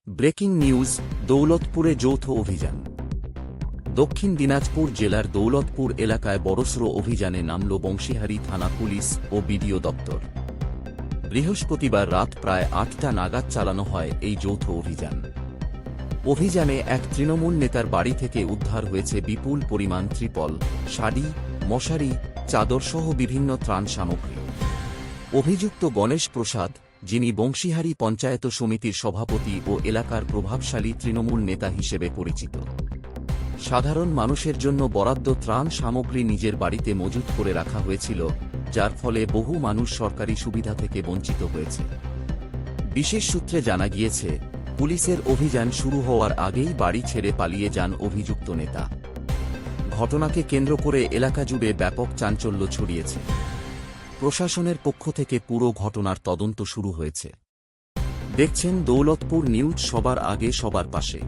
Breaking news, দৌলতপুরে যৌথ অভিযান। দক্ষিণ দিনাজপুর জেলার দৌলতপুর এলাকায় বড়সড় অভিযানে নামল বংশীহারি থানা পুলিশ ও বিডিও দপ্তর। বৃহস্পতিবার রাত প্রায় ৮টা নাগাদ চালানো হয় এই যৌথ অভিযান। অভিযানে এক তৃণমূল নেতার বাড়ি থেকে উদ্ধার হয়েছে বিপুল পরিমাণ ত্রিপল, শাড়ি, মশারি, চাদরসহ বিভিন্ন ত্রাণ সামগ্রী। অভিযুক্ত গণেশ প্রসাদ, যিনি বংশীহারি পঞ্চায়েত সমিতির সভাপতি ও এলাকার প্রভাবশালী তৃণমূল নেতা হিসেবে পরিচিত। সাধারণ মানুষের জন্য বরাদ্দ ত্রাণ সামগ্রী নিজের বাড়িতে মজুত করে রাখা হয়েছিল, যার ফলে বহু মানুষ সরকারি সুবিধা থেকে বঞ্চিত হয়েছে। বিশেষ সূত্রে জানা গিয়েছে, পুলিশের অভিযান শুরু হওয়ার আগেই বাড়ি ছেড়ে পালিয়ে যান অভিযুক্ত নেতা। ঘটনাকে কেন্দ্র করে এলাকা জুড়ে ব্যাপক চাঞ্চল্য ছড়িয়েছে। প্রশাসনের পক্ষ থেকে পুরো ঘটনার তদন্ত শুরু হয়েছে। দেখছেন দৌলতপুর নিউজ, সবার আগে সবার পাশে।